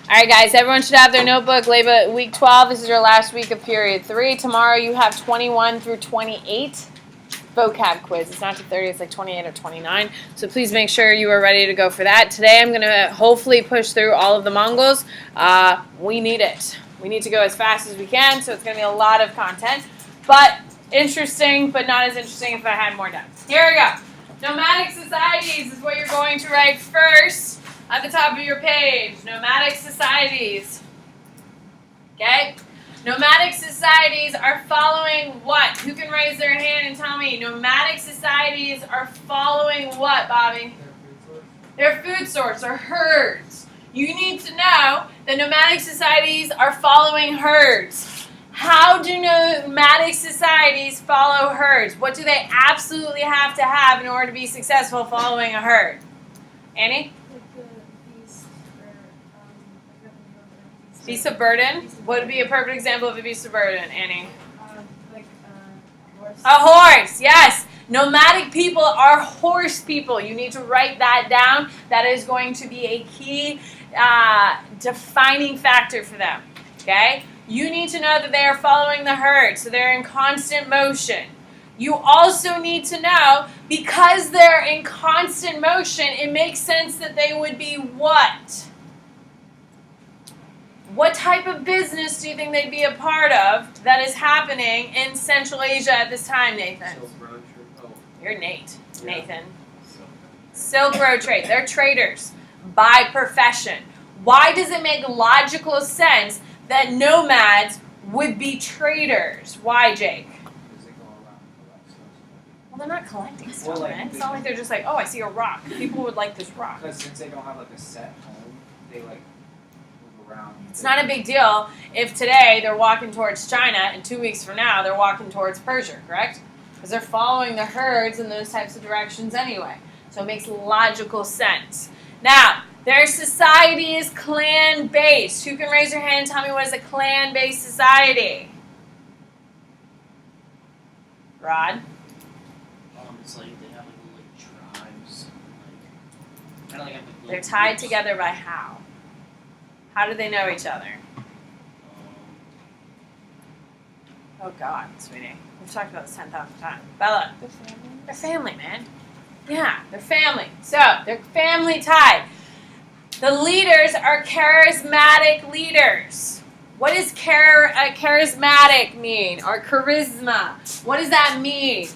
All right, guys, everyone should have their notebook. Labor week 12. This is your last week of period 3. Tomorrow you have 21 through 28 vocab quiz. It's not to 30, it's like 28 or 29. So please make sure you are ready to go for that. Today I'm going to hopefully push through all of the Mongols. We need it. We need to go as fast as we can, so it's going to be a lot of content. But interesting, but not as interesting if I had more done. Here we go. Nomadic societies is what you're going to write first at the top of your page. Nomadic societies. Okay? Nomadic societies are following what? Who can raise their hand and tell me? Nomadic societies are following what, Bobby? Their food source or herds. You need to know that nomadic societies are following herds. How do nomadic societies follow herds? What do they absolutely have to have in order to be successful following a herd? Annie? Beast of burden? What would be a perfect example of a beast of burden, Annie? Horse. A horse, yes. Nomadic people are horse people. You need to write that down. That is going to be a key defining factor for them. Okay? You need to know that they are following the herd, so they're in constant motion. You also need to know, because they're in constant motion, it makes sense that they would be what? What type of business do you think they'd be a part of that is happening in Central Asia at this time, Nathan? Silk Road trip. Oh. You're Nate. Yeah. Nathan. Silk. Silk Road trade. They're traders by profession. Why does it make logical sense that nomads would be traders? Why, Jake? Because they go around and collect stuff. Well, they're not collecting stuff, Well, like, man. It's not like they're just like, oh, I see a rock. People would like this rock. Because since they don't have like a set home, they like move around. It's not a big deal if today they're walking towards China and 2 weeks from now they're walking towards Persia, correct? Because they're following the herds in those types of directions anyway. So it makes logical sense. Now, their society is clan-based. Who can raise their hand and tell me what is a clan-based society? Rod? It's like they have like tribes, like kind of like have, like, They're little tied groups. together by how? How do they know each other? Oh, God, sweetie. We've talked about this 10,000 times. Bella. They're family, man. Yeah, they're family. So, they're family tied. The leaders are charismatic leaders. What does charismatic mean? Or charisma? What does that mean?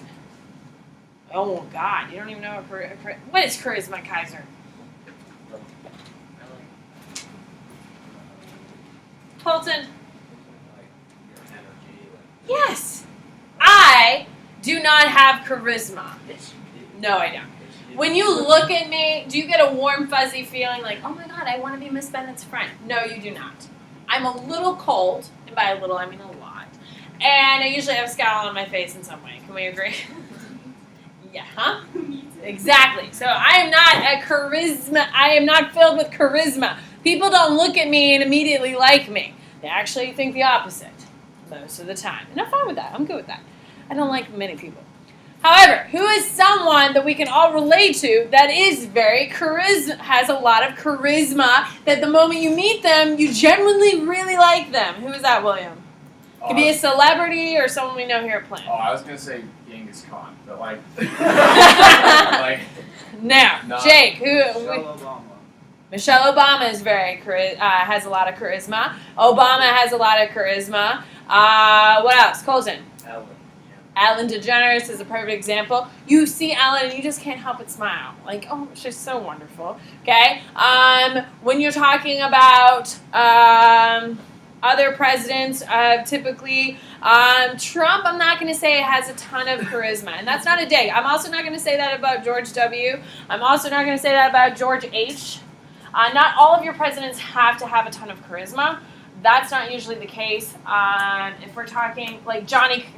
Oh, God. You don't even know what is charisma, Kaiser? Colton? Like your energy. Like, Yes. I do not have charisma. No, I don't. When you look at me, do you get a warm, fuzzy feeling like, oh my God, I want to be Miss Bennett's friend? No, you do not. I'm a little cold, and by a little, I mean a lot. And I usually have a scowl on my face in some way. Can we agree? Yeah, huh? Exactly. So I am not a charisma. I am not filled with charisma. People don't look at me and immediately like me. They actually think the opposite most of the time. And I'm fine with that. I'm good with that. I don't like many people. However, who is someone that we can all relate to that is very has a lot of charisma, that the moment you meet them, you genuinely really like them? Who is that, William? Could be a celebrity or someone we know here at Plant. Oh, I was gonna say Genghis Khan, but like, like Now, No. Jake, who? Michelle Obama. Michelle Obama is has a lot of charisma. Obama has a lot of charisma. What else? Colton. Ellen. Ellen DeGeneres is a perfect example. You see Ellen and you just can't help but smile. Like, oh, she's so wonderful. Okay? When you're talking about other presidents, typically Trump, I'm not going to say has a ton of charisma. And that's not a dig. I'm also not going to say that about George W. I'm also not going to say that about George H. Not all of your presidents have to have a ton of charisma. That's not usually the case. If we're talking like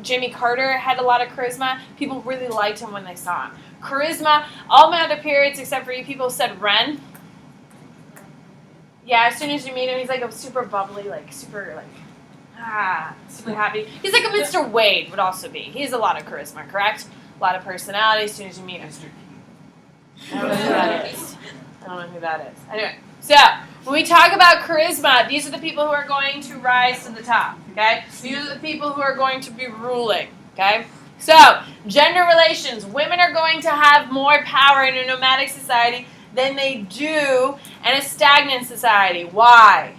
Jimmy Carter had a lot of charisma. People really liked him when they saw him. Charisma, all my other periods except for you people said Ren. Yeah, as soon as you meet him, he's like a super bubbly, like super happy. He's like a Mr. Wade would also be. He has a lot of charisma, correct? A lot of personality as soon as you meet him. I don't know who that is. Anyway, so When we talk about charisma, these are the people who are going to rise to the top, okay? These are the people who are going to be ruling, okay? So, gender relations. Women are going to have more power in a nomadic society than they do in a stagnant society. Why?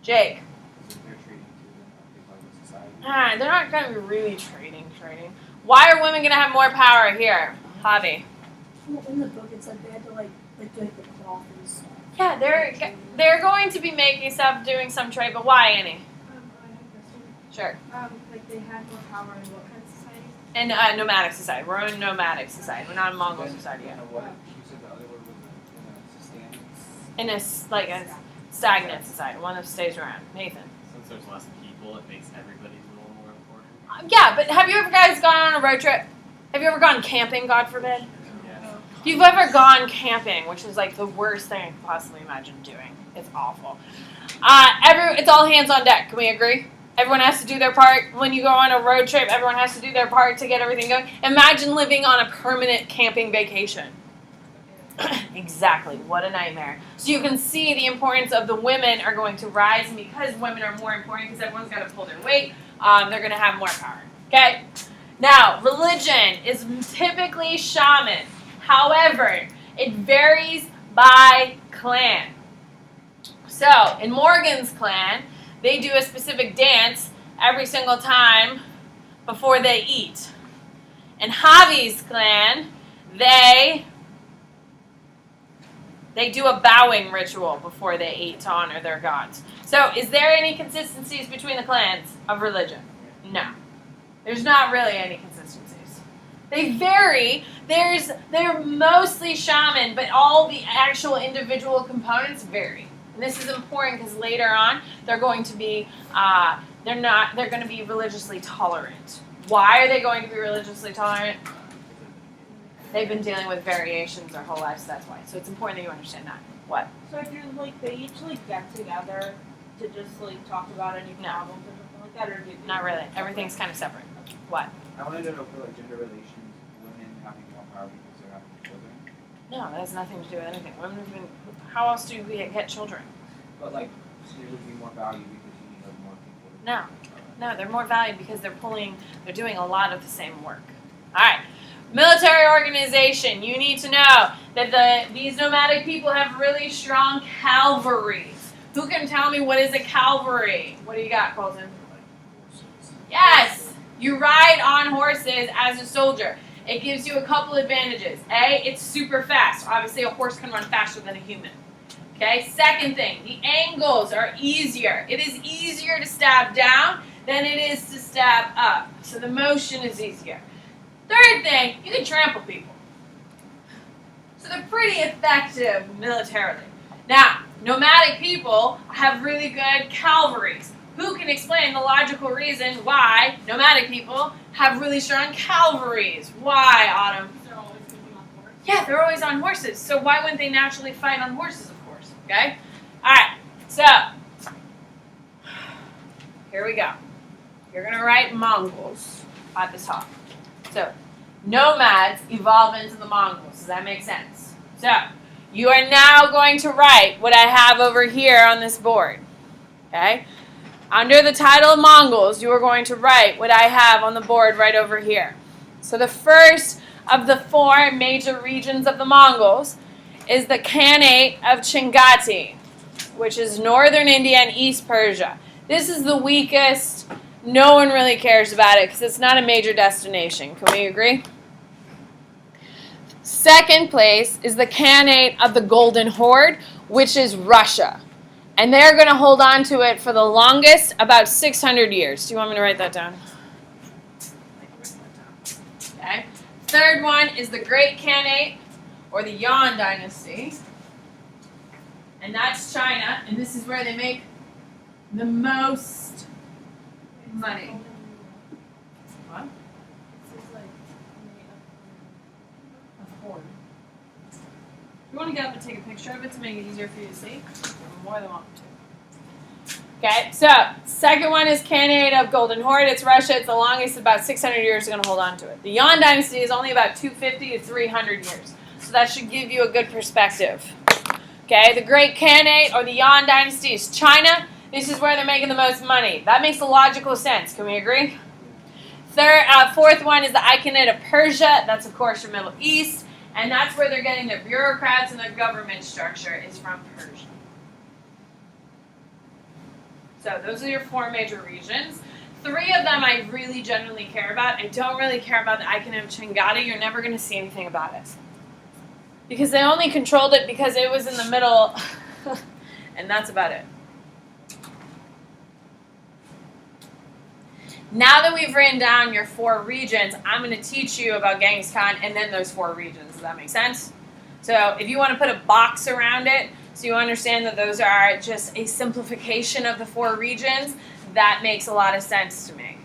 Jake? Because they're trading to a big society. They're not going to be really trading. Why are women going to have more power here? Javi? Well, in the book, it said they had to like do like the cloth and stuff. Yeah, they're going to be making stuff, doing some trade, but why, Annie? I have a question. Sure. Like they had more power in what kind of society? In a nomadic society. We're in a nomadic society. We're not a Mongol society yet. What? You said the other word was a In a stagnant society, one that stays around. Nathan. Since there's less people, it makes everybody's role more important. Yeah, but have you ever guys gone on a road trip? Have you ever gone camping, God forbid? Yeah. If you've ever gone camping, which is like the worst thing I could possibly imagine doing, it's awful. It's all hands on deck. Can we agree? Everyone has to do their part. When you go on a road trip, everyone has to do their part to get everything going. Imagine living on a permanent camping vacation. Exactly. What a nightmare. So you can see the importance of the women are going to rise, and because women are more important, because everyone's got to pull their weight, they're going to have more power. Okay? Now, religion is typically shaman. However, it varies by clan. So, in Morgan's clan, they do a specific dance every single time before they eat. In Javi's clan, they do a bowing ritual before they eat to honor their gods. So, is there any consistencies between the clans of religion? No. There's not really any consistencies. They vary. They're mostly shaman, but all the actual individual components vary. And this is important because later on they're going to be they're going to be religiously tolerant. Why are they going to be religiously tolerant? They've been dealing with variations their whole lives, so that's why. So it's important that you understand that. What? So do like they each like get together to just like talk about any No. problems or something like that, or do they Not really. Everything's kind of separate. What? I wanted to know for like gender relations, women having more power because they're having children. No, that has nothing to do with anything. Women have been. How else do we get children? But like, there would be more value because you need like, more people. No. No, they're more valued because they're doing a lot of the same work. All right. Military organization. You need to know that these nomadic people have really strong cavalry. Who can tell me what is a cavalry? What do you got, Colton? Yes. You ride on horses as a soldier. It gives you a couple advantages. A, it's super fast. Obviously, a horse can run faster than a human. Okay, second thing, the angles are easier. It is easier to stab down than it is to stab up. So the motion is easier. Third thing, you can trample people. So they're pretty effective militarily. Now, nomadic people have really good cavalries. Who can explain the logical reason why nomadic people have really strong cavalries? Why, Autumn? they're always gonna be on board? Yeah, they're always on horses. So why wouldn't they naturally fight on horses, of course? Okay? Alright, so here we go. You're going to write Mongols at the top. So, nomads evolve into the Mongols. Does that make sense? So, you are now going to write what I have over here on this board. Okay? Under the title of Mongols, you are going to write what I have on the board right over here. So the first of the four major regions of the Mongols is the Khanate of Chingati, which is northern India and East Persia. This is the weakest. No one really cares about it because it's not a major destination. Can we agree? Second place is the Khanate of the Golden Horde, which is Russia. And they're going to hold on to it for the longest, about 600 years. Do you want me to write that down? Okay. Third one is the Great Khanate, or the Yuan Dynasty. And that's China, and this is where they make the most money. What? This is like A horde. You want to get up and take a picture of it to make it easier for you to see? You're more than welcome to. Okay, so second one is Khanate of Golden Horde. It's Russia. It's the longest, about 600 years. They're going to hold on to it. The Yuan Dynasty is only about 250 to 300 years. So that should give you a good perspective. Okay, the Great Khanate or the Yuan dynasty is China. This is where they're making the most money. That makes a logical sense. Can we agree? Fourth one is the Ichanate of Persia. That's, of course, your Middle East. And that's where they're getting their bureaucrats and their government structure is from Persia. So those are your 4 major regions. 3 of them I really generally care about. I don't really care about the Ichanate of Changada. You're never going to see anything about it. Because they only controlled it because it was in the middle. And that's about it. Now that we've written down your 4 regions, I'm going to teach you about Genghis Khan and then those 4 regions. Does that make sense? So if you want to put a box around it so you understand that those are just a simplification of the 4 regions, that makes a lot of sense to me.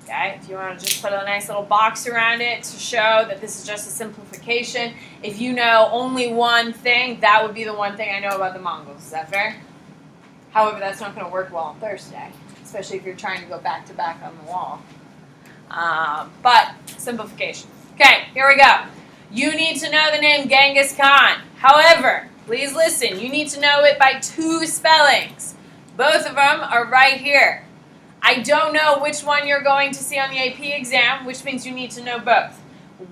Okay, if you want to just put a nice little box around it to show that this is just a simplification. If you know only one thing, that would be the one thing I know about the Mongols. Is that fair? However, that's not going to work well on Thursday, especially if you're trying to go back to back on the wall. But simplification. Okay, here we go. You need to know the name Genghis Khan. However, please listen, you need to know it by 2 spellings. Both of them are right here. I don't know which one you're going to see on the AP exam, which means you need to know both.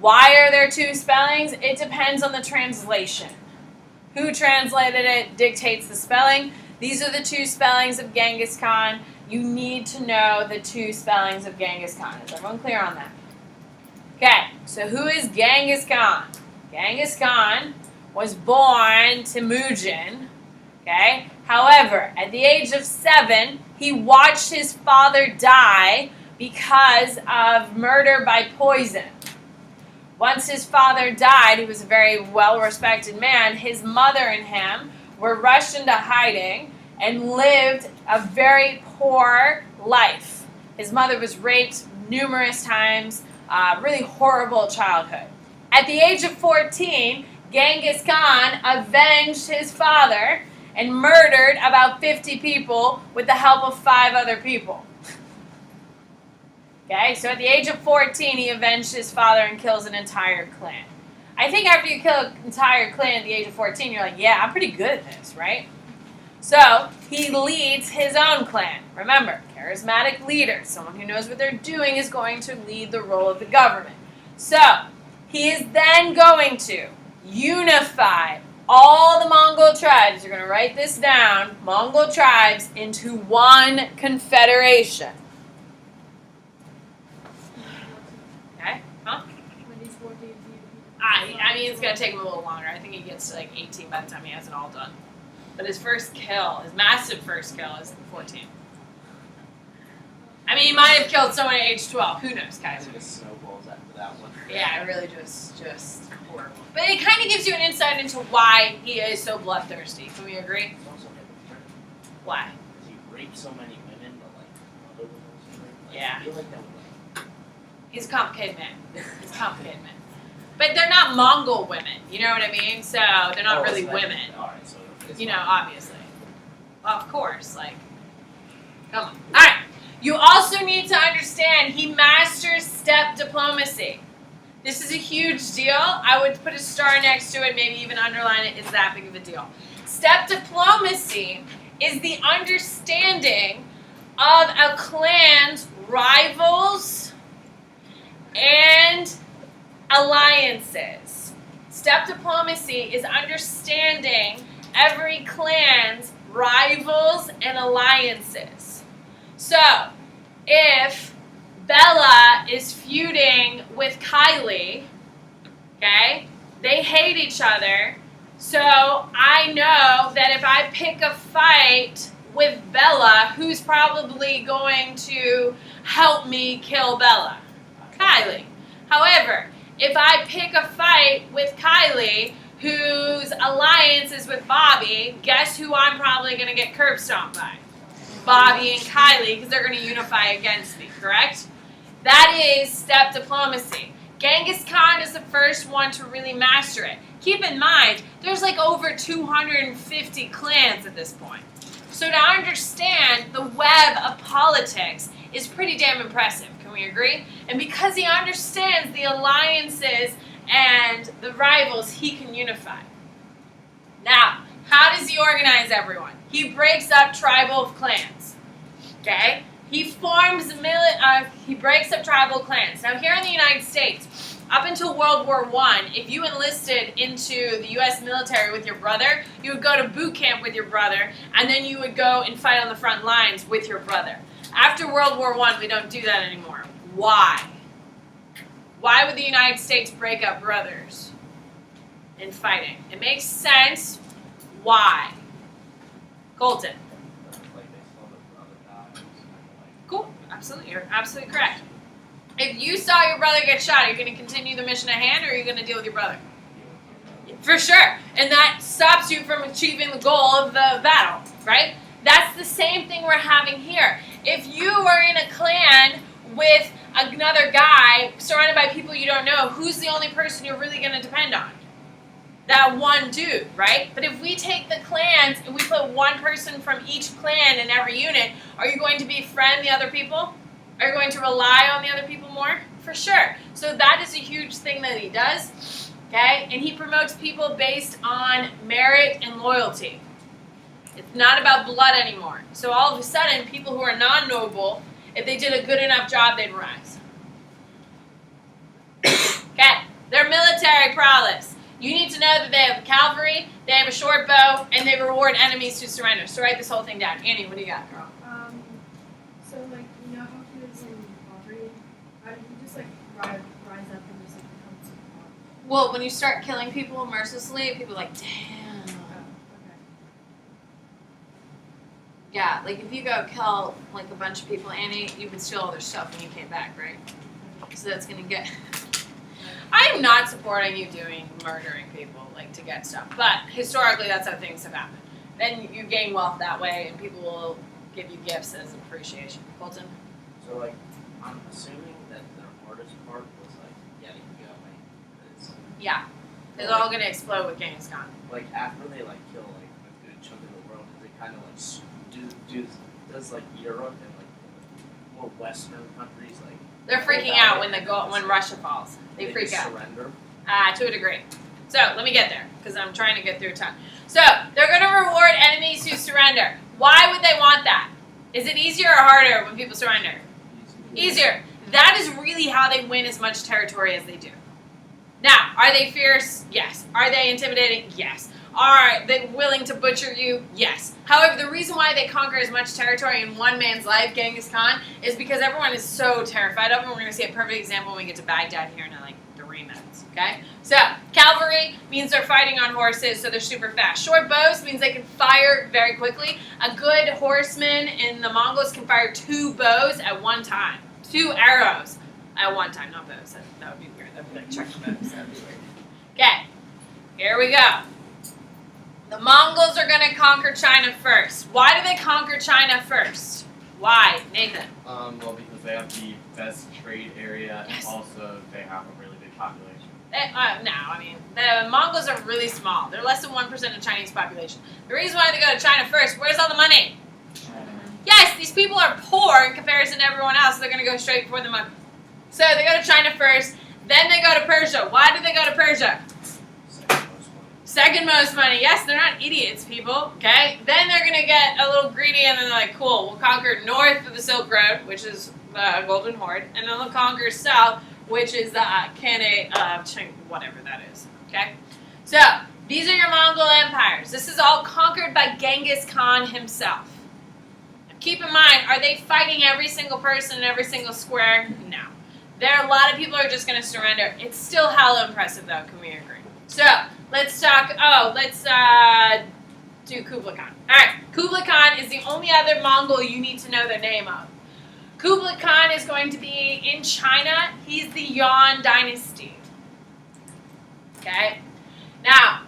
Why are there 2 spellings? It depends on the translation. Who translated it dictates the spelling. These are the 2 spellings of Genghis Khan. You need to know the 2 spellings of Genghis Khan. Is everyone clear on that? Okay, so who is Genghis Khan? Genghis Khan was born Temujin. Okay? However, at the age of 7, he watched his father die because of murder by poison. Once his father died, he was a very well-respected man, his mother and him were rushed into hiding and lived a very poor life. His mother was raped numerous times, really horrible childhood. At the age of 14, Genghis Khan avenged his father and murdered about 50 people with the help of 5 other people. Okay, so at the age of 14, he avenged his father and kills an entire clan. I think after you kill an entire clan at the age of 14, you're like, yeah, I'm pretty good at this, right? So he leads his own clan. Remember, charismatic leader, someone who knows what they're doing, is going to lead the role of the government. So he is then going to unify all the Mongol tribes, you're going to write this down, Mongol tribes, into one confederation. Okay? Huh? When he's 14, I mean, it's going to take him a little longer. I think he gets to like 18 by the time he has it all done. But his first kill, his massive first kill, is 14. I mean, he might have killed someone at age 12. Who knows, I Kaiser? think it snowballs after that one. Yeah, it really just horrible. But it kind of gives you an insight into why he is so bloodthirsty. Can we agree? It's also hypocritical. Why? Because he raped so many women, but like other women also raped. Like, Yeah. I feel like that would He's a complicated man. He's a complicated man. But they're not Mongol women, you know what I mean? So they're not really women. Alright, so it's You know, fine. obviously. Of course, like, come on. Alright. You also need to understand he masters step diplomacy. This is a huge deal. I would put a star next to it, maybe even underline it. It's that big of a deal. Step diplomacy is the understanding of a clan's rivals and alliances. Step diplomacy is understanding every clan's rivals and alliances. So, if Bella is feuding with Kylie, okay, they hate each other, so I know that if I pick a fight with Bella, who's probably going to help me kill Bella? Kylie. However, if I pick a fight with Kylie, whose alliance is with Bobby, guess who I'm probably going to get curb stomped by? Bobby and Kylie, because they're going to unify against me, correct? That is step diplomacy. Genghis Khan is the first one to really master it. Keep in mind, there's like over 250 clans at this point. So to understand the web of politics is pretty damn impressive. Can we agree? And because he understands the alliances and the rivals, he can unify. Now, how does he organize everyone? He breaks up tribal clans. Okay? He forms he breaks up tribal clans. Now, here in the United States, up until World War I, if you enlisted into the U.S. military with your brother, you would go to boot camp with your brother, and then you would go and fight on the front lines with your brother. After World War I, we don't do that anymore. Why? Why would the United States break up brothers in fighting? It makes sense. Why? Colton. Cool. Absolutely. You're absolutely correct. If you saw your brother get shot, are you going to continue the mission at hand, or are you going to deal with your brother? For sure. And that stops you from achieving the goal of the battle, right? That's the same thing we're having here. If you are in a clan with another guy surrounded by people you don't know, who's the only person you're really going to depend on? That one dude, right? But if we take the clans and we put one person from each clan in every unit, are you going to befriend the other people? Are you going to rely on the other people more? For sure. So that is a huge thing that he does, okay? And he promotes people based on merit and loyalty. It's not about blood anymore. So all of a sudden, people who are non-noble, if they did a good enough job, they'd rise. Okay, their military prowess. You need to know that they have cavalry, they have a short bow, and they reward enemies to surrender. So write this whole thing down. Annie, what do you got, girl? So like, you know how he was in poverty? How did he just like rise up and just like become super powerful? Well, when you start killing people mercilessly, people are like, damn. Okay. Yeah, like if you go kill like a bunch of people, Annie, you would steal all their stuff when you came back, right? So that's gonna get. I'm not supporting you murdering people like to get stuff, but historically that's how things have happened. Then you gain wealth that way, and people will give you gifts as appreciation. Colton? So like, I'm assuming that the hardest part was like getting going. 'Cause, Yeah, it's all gonna explode with Genghis Khan. like after they like kill like a good chunk of the world, they kind of like does like Europe and like more Western countries like They're freaking out when Russia falls. They freak just out. surrender. To a degree. So let me get there, because I'm trying to get through time. So they're going to reward enemies who surrender. Why would they want that? Is it easier or harder when people surrender? Easier. That is really how they win as much territory as they do. Now, are they fierce? Yes. Are they intimidating? Yes. Are they willing to butcher you? Yes. However, the reason why they conquer as much territory in one man's life, Genghis Khan, is because everyone is so terrified of him. We're going to see a perfect example when we get to Baghdad here in like 3 minutes. Okay? So, cavalry means they're fighting on horses, so they're super fast. Short bows means they can fire very quickly. A good horseman in the Mongols can fire 2 bows at one time. 2 arrows at one time, not bows. That would be weird. That would be like check the bows. That would be weird. Okay, here we go. The Mongols are going to conquer China first. Why do they conquer China first? Why, Nathan? Well, because they have the best trade area, Yes. and also they have a really big population. No, I mean, the Mongols are really small. They're less than 1% of Chinese population. The reason why they go to China first, where's all the money? Yes, these people are poor in comparison to everyone else, so they're going to go straight for the money. So they go to China first, then they go to Persia. Why do they go to Persia? Second most money. Yes, they're not idiots, people, okay? Then they're going to get a little greedy, and then they're like, cool, we'll conquer north of the Silk Road, which is the Golden Horde, and then they'll conquer south, which is the whatever that is, okay? So, these are your Mongol empires. This is all conquered by Genghis Khan himself. Keep in mind, are they fighting every single person in every single square? No. There are a lot of people who are just going to surrender. It's still hella impressive, though. Can we agree? So, let's talk, do Kublai Khan. Alright, Kublai Khan is the only other Mongol you need to know the name of. Kublai Khan is going to be in China. He's the Yuan dynasty. Okay? Now,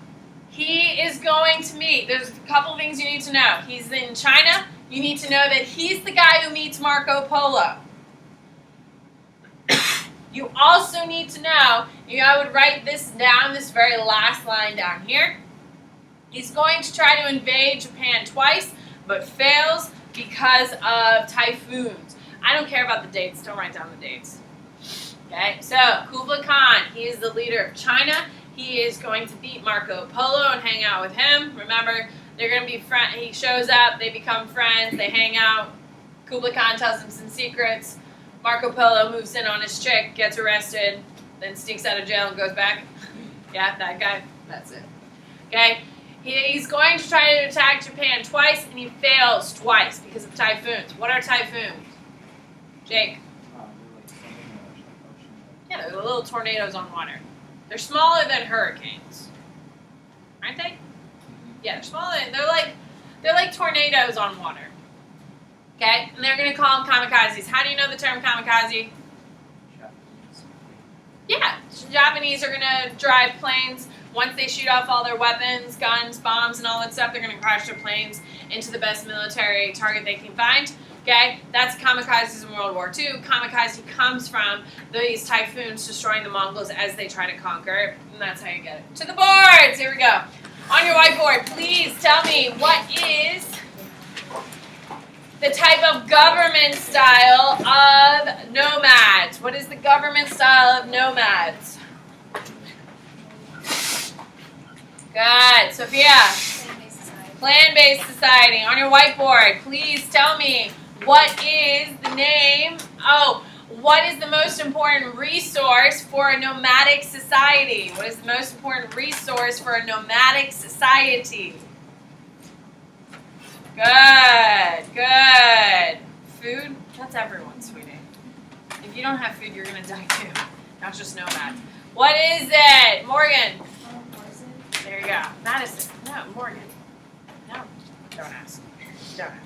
he is going to meet, there's a couple things you need to know. He's in China. You need to know that he's the guy who meets Marco Polo. You also need to know, I would write this down, this very last line down here. He's going to try to invade Japan twice, but fails because of typhoons. I don't care about the dates. Don't write down the dates. Okay, so Kublai Khan, he is the leader of China. he is going to beat Marco Polo and hang out with him. Remember, they're going to be friends. He shows up, they become friends, they hang out. Kublai Khan tells him some secrets. Marco Polo moves in on his chick, gets arrested, then sneaks out of jail and goes back. Yeah, that guy. That's it. Okay? He's going to try to attack Japan twice, and he fails twice because of typhoons. What are typhoons? Jake? They're like something in the ocean. Yeah, they're little tornadoes on water. They're smaller than hurricanes. Aren't they? Yeah, they're smaller. They're like tornadoes on water. Okay? And they're going to call them kamikazes. How do you know the term kamikaze? Japanese. Yeah, Japanese are going to drive planes. Once they shoot off all their weapons, guns, bombs, and all that stuff, they're going to crash their planes into the best military target they can find. Okay, that's kamikazes in World War II. Kamikaze comes from these typhoons destroying the Mongols as they try to conquer, and that's how you get it. To the boards! Here we go. On your whiteboard, please tell me what is the type of government style of nomads. What is the government style of nomads? Good. Sophia. Plant-based society. Plant-based society. On your whiteboard, please tell me what is the name, what is the most important resource for a nomadic society? What is the most important resource for a nomadic society? Good, good. Food? That's everyone's, sweetie. If you don't have food, you're going to die too. Not just nomads. What is it? Morgan. Poison. There you go. Madison. No, Morgan. No. Don't ask. Don't ask.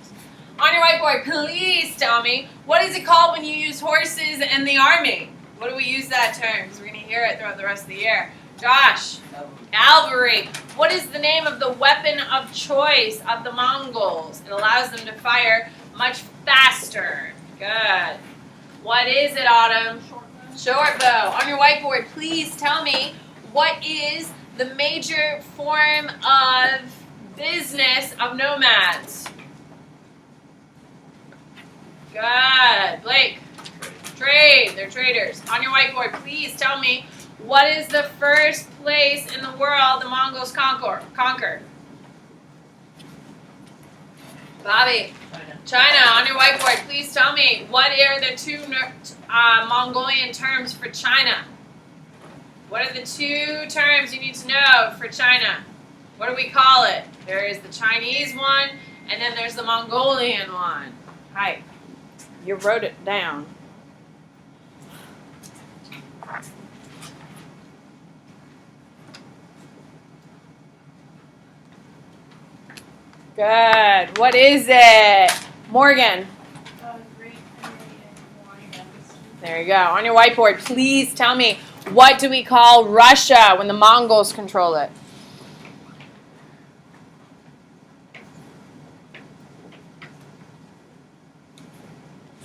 On your whiteboard, please tell me, what is it called when you use horses in the army? What do we use that term? Because we're going to hear it throughout the rest of the year. Josh. Cavalry. What is the name of the weapon of choice of the Mongols? It allows them to fire much faster. Good. What is it, Autumn? Short bow. On your whiteboard, please tell me, what is the major form of business of nomads? Good. Blake. Trade. They're traders. On your whiteboard, please tell me, what is the first place in the world the Mongols conquered? Bobby. China. On your whiteboard, please tell me, what are the two Mongolian terms for China? What are the two terms you need to know for China? What do we call it? There is the Chinese one, and then there's the Mongolian one. Hi. You wrote it down. Good. What is it? Morgan. Great Area and water deficit. There you go. On your whiteboard, please tell me, what do we call Russia when the Mongols control it?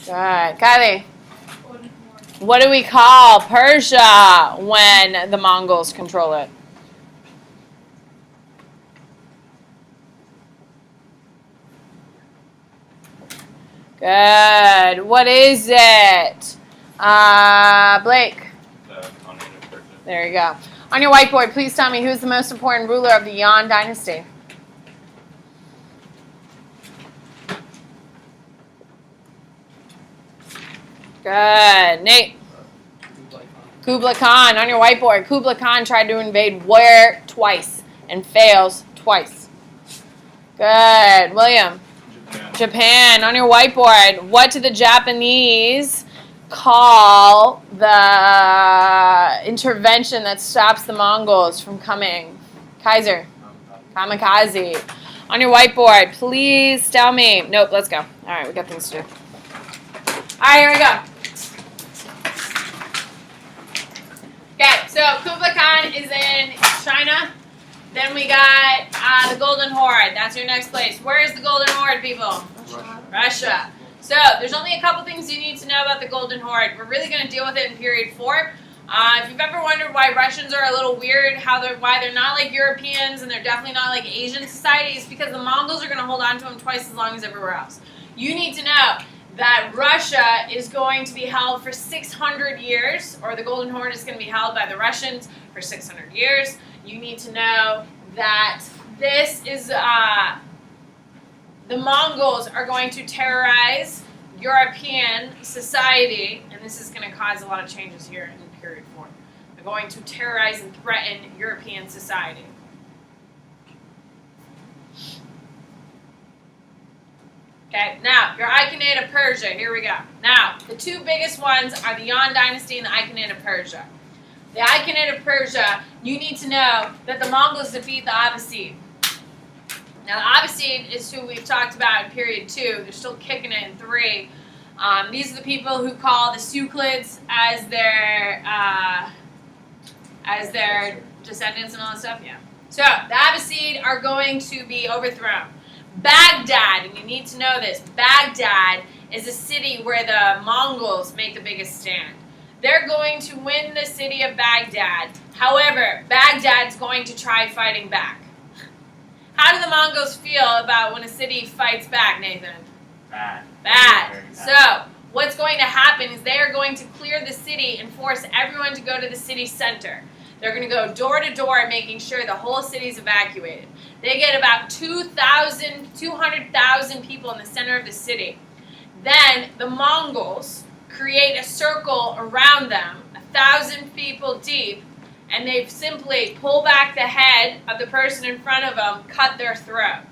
Good. Kylie. What do we call Persia when the Mongols control it? Good. What is it? Blake. The Khanate of Persia. There you go. On your whiteboard, please tell me, who is the most important ruler of the Yuan dynasty? Good. Nate. Kublai Khan. On your whiteboard, Kublai Khan tried to invade where? Twice. And fails twice. Good. William. Japan. On your whiteboard, what do the Japanese call the intervention that stops the Mongols from coming? Kaiser. Kamikaze. On your whiteboard, please tell me. Nope, let's go. All right, we got things to do. All right, here we go. Okay, so Kublai Khan is in China. Then we got the Golden Horde. That's your next place. Where is the Golden Horde, people? Russia. So there's only a couple things you need to know about the Golden Horde. We're really going to deal with it in period 4. If you've ever wondered why Russians are a little weird, why they're not like Europeans and they're definitely not like Asian society, it's because the Mongols are going to hold on to them twice as long as everywhere else. You need to know that Russia is going to be held for 600 years, or the Golden Horde is going to be held by the Russians for for 600 years. You need to know that this is, the Mongols are going to terrorize European society, and this is going to cause a lot of changes here in period 4. They're going to terrorize and threaten European society. Okay, now, your Achaemenid of Persia, here we go. Now, the two biggest ones are the Yuan dynasty and the Achaemenid of Persia. The Achaemenid of Persia, you need to know that the Mongols defeat the Abbasid. Now, the Abbasid is who we've talked about in period 2. They're still kicking it in 3. These are the people who call the Suclids as their descendants and all that stuff. Yeah. So, the Abbasid are going to be overthrown. Baghdad, and you need to know this, Baghdad is a city where the Mongols make the biggest stand. They're going to win the city of Baghdad. However, Baghdad's going to try fighting back. How do the Mongols feel about when a city fights back, Nathan? Bad. Bad. Very bad. So, what's going to happen is they are going to clear the city and force everyone to go to the city center. They're going to go door to door, making sure the whole city is evacuated. They get about 200,000 people in the center of the city. Then the Mongols create a circle around them, 1,000 people deep, and they simply pull back the head of the person in front of them, cut their throat.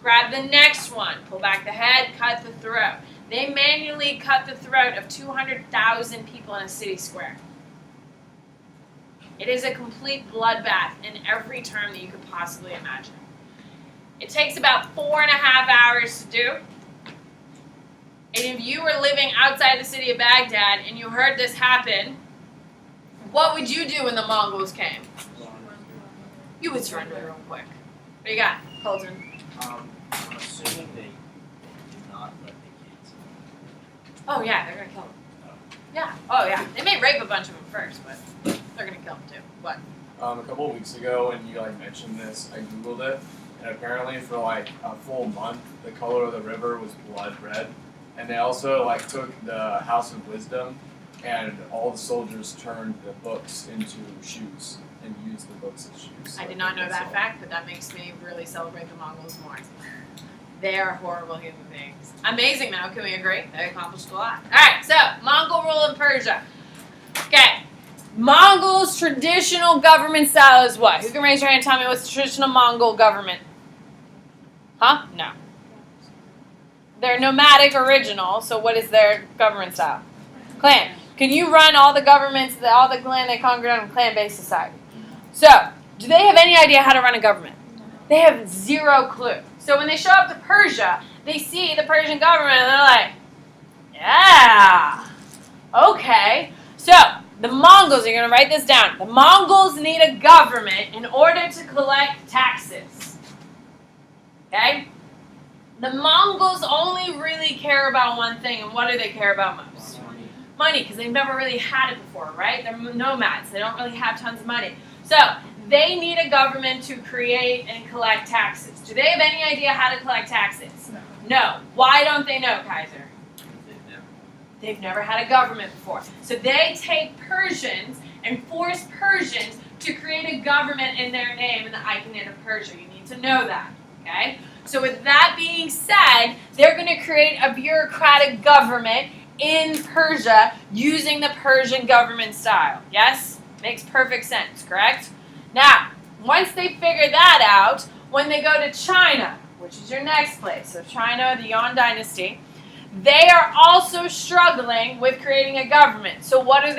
Grab the next one, pull back the head, cut the throat. They manually cut the throat of 200,000 people in a city square. It is a complete bloodbath in every term that you could possibly imagine. It takes about 4.5 hours to do. And if you were living outside the city of Baghdad and you heard this happen, what would you do when the Mongols came? You would surrender real quick. What do you got, Colton? I'm assuming they do not let the kids. Oh yeah, they're gonna kill them. Yeah. Oh yeah. They may rape a bunch of them first, but they're gonna kill them too. What? A couple of weeks ago, when you mentioned this, I googled it, and apparently for a full month, the color of the river was blood red, and they also took the House of Wisdom, and all the soldiers turned the books into shoes and used the books as shoes. I did not know that fact, but that makes me really celebrate the Mongols more. They are horrible human beings. Amazing, though. Can we agree? They accomplished a lot. All right, so Mongol rule in Persia. Okay, Mongols' traditional government style is what? Who can raise your hand and tell me what's the traditional Mongol government? Huh? No. They're nomadic original, so what is their government style? Clan. Can you run all the governments, all the clan they conquered on a clan-based society? So, do they have any idea how to run a government? They have zero clue. So when they show up to Persia, they see the Persian government and they're like, yeah, okay. So the Mongols, you're going to write this down. The Mongols need a government in order to collect taxes. Okay? The Mongols only really care about one thing, and what do they care about most? Money, because they've never really had it before, right? They're nomads. They don't really have tons of money. So they need a government to create and collect taxes. Do they have any idea how to collect taxes? No. Why don't they know, Kaiser? They've never had a government before. So they take Persians and force Persians to create a government in their name in the Achaemenid of Persia. You need to know that, okay? So with that being said, they're going to create a bureaucratic government in Persia using the Persian government style. Yes? Makes perfect sense, correct? Now, once they figure that out, when they go to China, which is your next place, so China, the Yuan dynasty, they are also struggling with creating a government. So what do?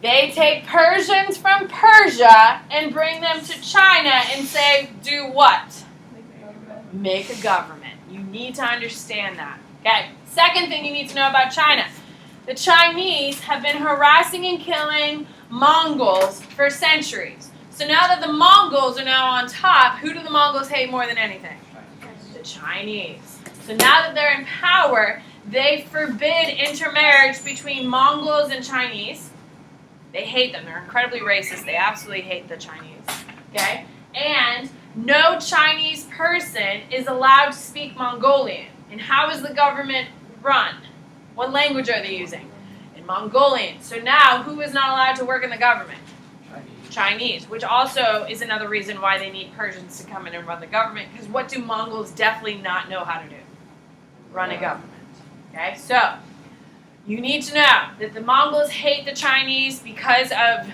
They take Persians from Persia and bring them to China and say, do what? Make a government. You need to understand that. Okay. Second thing you need to know about China. The Chinese have been harassing and killing Mongols for centuries. So now that the Mongols are now on top, who do the Mongols hate more than anything? The Chinese. So now that they're in power, they forbid intermarriage between Mongols and Chinese. They hate them. They're incredibly racist. They absolutely hate the Chinese. Okay? And no Chinese person is allowed to speak Mongolian. And how is the government run? What language are they using? In and Mongolian. So now, who is not allowed to work in the government? Chinese. Chinese, which also is another reason why they need Persians to come in and run the government, because what do Mongols definitely not know how to do? Run a government. Okay, so you need to know that the Mongols hate the Chinese because of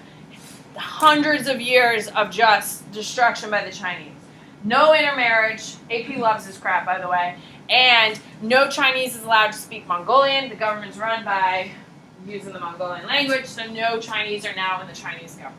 hundreds of years of just destruction by the Chinese. No intermarriage. AP loves this crap, by the way. And no Chinese is allowed to speak Mongolian. The government's run by using the Mongolian language, so no Chinese are now in the Chinese government.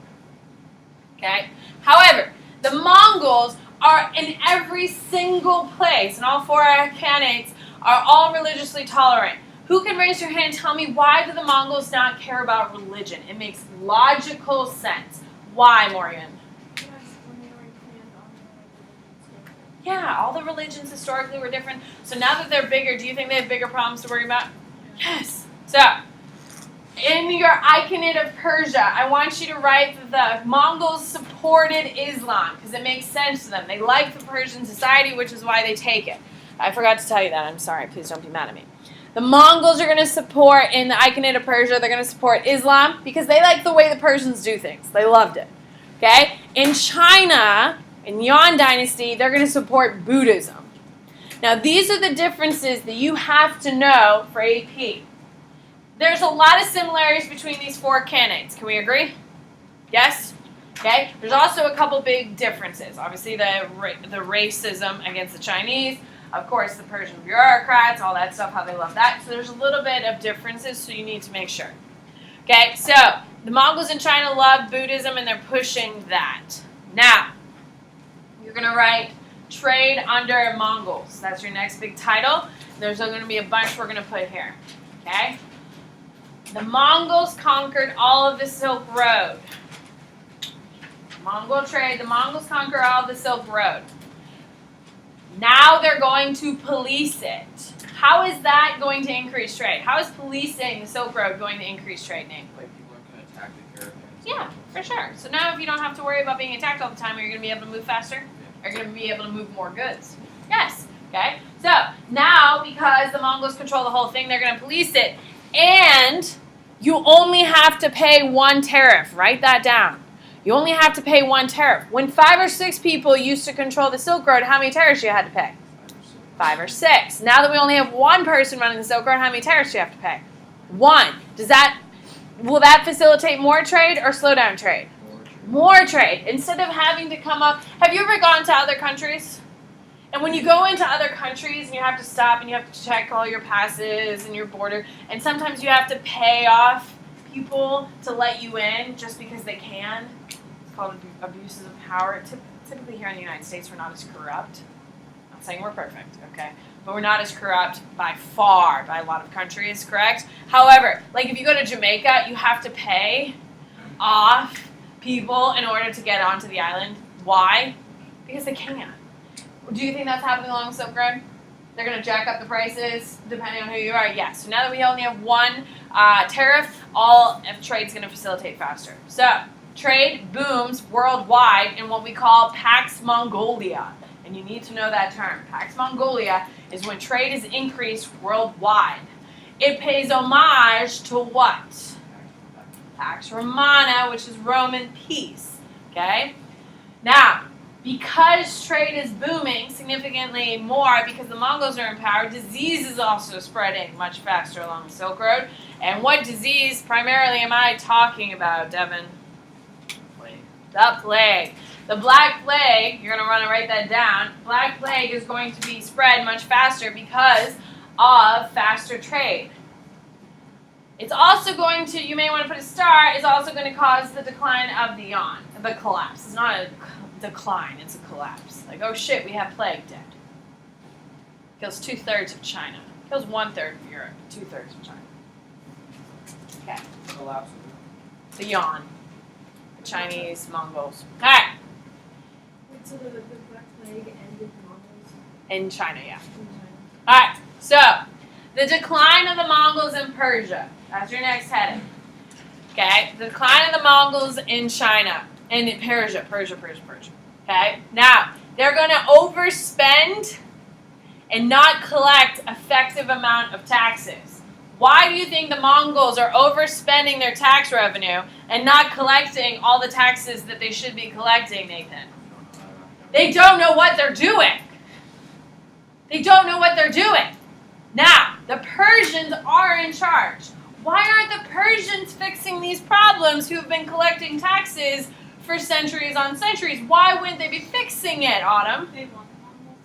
Okay? However, the Mongols are in every single place, and all four candidates are all religiously tolerant. Who can raise your hand and tell me why do the Mongols not care about religion? It makes logical sense. Why, Morgan? Because when they were planned on the Yeah, all the religions historically were different. So now that they're bigger, do you think they have bigger problems to worry about? Yes. So, in your Iconid of Persia, I want you to write that the Mongols supported Islam because it makes sense to them. They like the Persian society, which is why they take it. I forgot to tell you that. I'm sorry. Please don't be mad at me. The Mongols are going to support, in the Iconid of Persia, they're going to support Islam because they like the way the Persians do things. They loved it. Okay? In China, in Yuan Dynasty, they're going to support Buddhism. Now, these are the differences that you have to know for AP. There's a lot of similarities between these four candidates. Can we agree? Yes? Okay? There's also a couple big differences. Obviously, the racism against the Chinese. Of course, the Persian bureaucrats, all that stuff, how they love that. So there's a little bit of differences, so you need to make sure. Okay, so the Mongols in China love Buddhism, and they're pushing that. Now, you're going to write trade under Mongols. That's your next big title. There's going to be a bunch we're going to put here. Okay? The Mongols conquered all of the Silk Road. Mongol trade. The Mongols conquer all of the Silk Road. Now they're going to police it. How is that going to increase trade? How is policing the Silk Road going to increase trade, Nate? Like people aren't going to attack the caravans. Yeah, for sure. So now if you don't have to worry about being attacked all the time, are you going to be able to move faster? Are you going to be able to move more goods? Yes. Okay. So now, because the Mongols control the whole thing, they're going to police it. And you only have to pay one tariff. Write that down. You only have to pay one tariff. When 5 or 6 people used to control the Silk Road, how many tariffs do you had to pay? 5 or 6. Now that we only have one person running the Silk Road, how many tariffs do you have to pay? 1. Will that facilitate more trade or slow down trade? More trade. Instead of having to come up, have you ever gone to other countries? And when you go into other countries and you have to stop and you have to check all your passes and your border, and sometimes you have to pay off people to let you in just because they can. It's called abuses of power. Typically here in the United States, we're not as corrupt. I'm not saying we're perfect, okay? But we're not as corrupt by far by a lot of countries, correct? However, like if you go to Jamaica, you have to pay off people in order to get onto the island. Why? Because they can. Do you think that's happening along the Silk Road? They're going to jack up the prices depending on who you are? Yes. So now that we only have one tariff, all of trade's going to facilitate faster. So trade booms worldwide in what we call Pax Mongolia. And you need to know that term. Pax Mongolia is when trade is increased worldwide. It pays homage to what? Pax Romana, which is Roman peace. Okay? Now, because trade is booming significantly more because the Mongols are in power, disease is also spreading much faster along the Silk Road. And what disease primarily am I talking about, Devin? Plague. The plague. The Black Plague, you're going to want to write that down. Black Plague is going to be spread much faster because of faster trade. It's also going to, you may want to put a star, it's also going to cause the decline of the yuan, the collapse. It's not a decline, it's a collapse. Like, oh shit, we have plague dead. Kills 2/3 of China. Kills 1/3 of Europe, 2/3 of China. Okay. Collapse. The yuan. The Chinese, Mongols. Alright. Wait, so the Black Plague ended Mongols In China, yeah. in China? Alright, so the decline of the Mongols in Persia. That's your next heading. Okay, the decline of the Mongols in China. And in Persia. Okay? Now, they're going to overspend and not collect effective amount of taxes. Why do you think the Mongols are overspending their tax revenue and not collecting all the taxes that they should be collecting, Nathan? They don't know what they're doing. They don't know what they're doing. Now, the Persians are in charge. Why aren't the Persians fixing these problems who have been collecting taxes for centuries on centuries? Why wouldn't they be fixing it, Autumn? They want the Mongols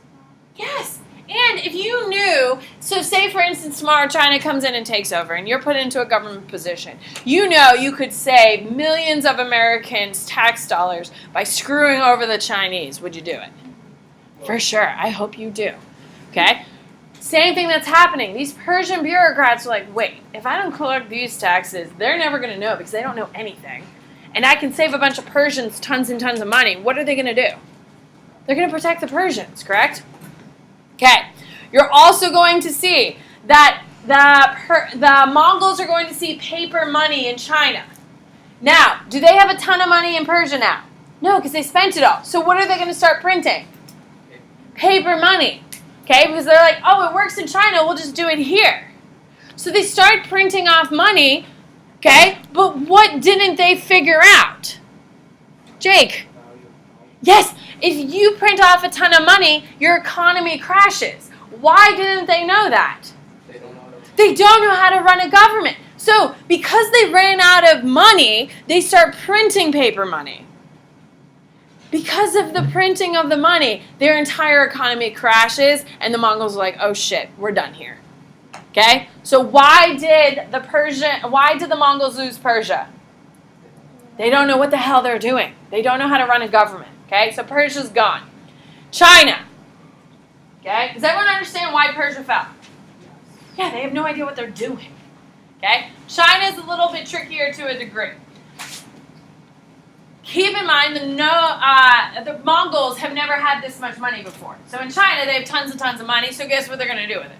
to come. Yes. And if you knew, so say for instance tomorrow China comes in and takes over and you're put into a government position, you know you could save millions of Americans' tax dollars by screwing over the Chinese. Would you do it? For sure. I hope you do. Okay? Same thing that's happening. These Persian bureaucrats are like, wait, if I don't collect these taxes, they're never going to know because they don't know anything. And I can save a bunch of Persians tons and tons of money. What are they going to do? They're going to protect the Persians, correct? Okay. You're also going to see that the Mongols are going to see paper money in China. Now, do they have a ton of money in Persia now? No, because they spent it all. So what are they going to start printing? Paper money. Okay, because they're like, oh, it works in China, we'll just do it here. So they start printing off money, okay, but what didn't they figure out? Jake? Yes, if you print off a ton of money, your economy crashes. Why didn't they know that? They don't know how to run a government. So because they ran out of money, they start printing paper money. Because of the printing of the money, their entire economy crashes, and the Mongols are like, oh shit, we're done here. Okay? So why did the Mongols lose Persia? They don't know what the hell they're doing. They don't know how to run a government. Okay? So Persia's gone. China. Okay? Does everyone understand why Persia fell? Yeah, they have no idea what they're doing. Okay? China's a little bit trickier to a degree. Keep in mind the Mongols have never had this much money before. So in China, they have tons and tons of money, so guess what they're going to do with it?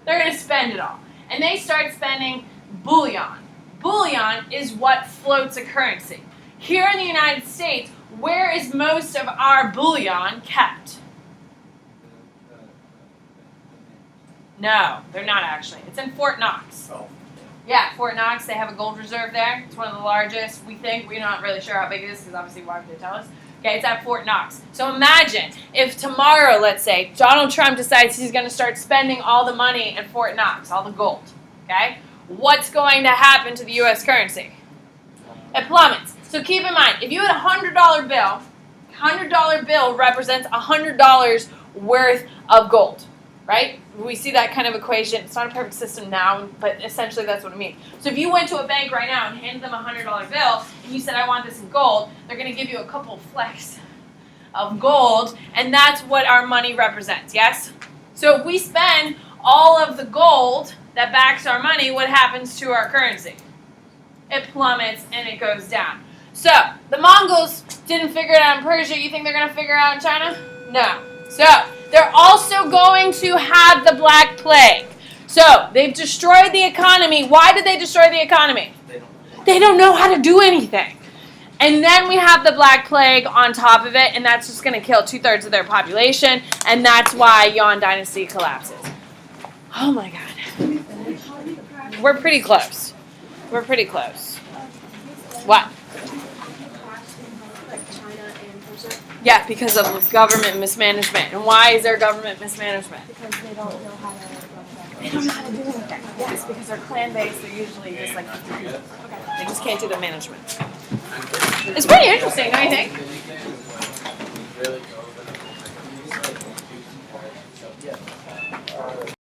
They're going to spend it all. And they start spending bullion. Bullion is what floats a currency. Here in the United States, where is most of our bullion kept? No, they're not actually. It's in Fort Knox. Oh. Yeah, Fort Knox, they have a gold reserve there. It's one of the largest, we think. We're not really sure how big it is because obviously why would they tell us? Okay, it's at Fort Knox. So imagine if tomorrow, let's say, Donald Trump decides he's going to start spending all the money at Fort Knox, all the gold. Okay? What's going to happen to the U.S. currency? It plummets. So keep in mind, if you had a $100 bill, $100 bill represents $100 worth of gold. Right? We see that kind of equation. It's not a perfect system now, but essentially that's what it means. So if you went to a bank right now and handed them a $100 bill and you said, I want this in gold, they're going to give you a couple of flecks of gold, and that's what our money represents, yes? So if we spend all of the gold that backs our money, what happens to our currency? It plummets and it goes down. So the Mongols didn't figure it out in Persia. You think they're going to figure it out in China? No. So they're also going to have the Black Plague. So they've destroyed the economy. Why did they destroy the economy? They don't know how to do anything. And then we have the Black Plague on top of it, and that's just going to kill 2/3 of their population, and that's why Yuan Dynasty collapses. Oh my God. We're pretty close. We're pretty close. What? Yeah, because of government mismanagement. And why is there government mismanagement? Because they don't know how to run a They don't know how to do anything. Yes, because they're clan-based. They're usually just like, they just can't do the management. It's pretty interesting, don't you think?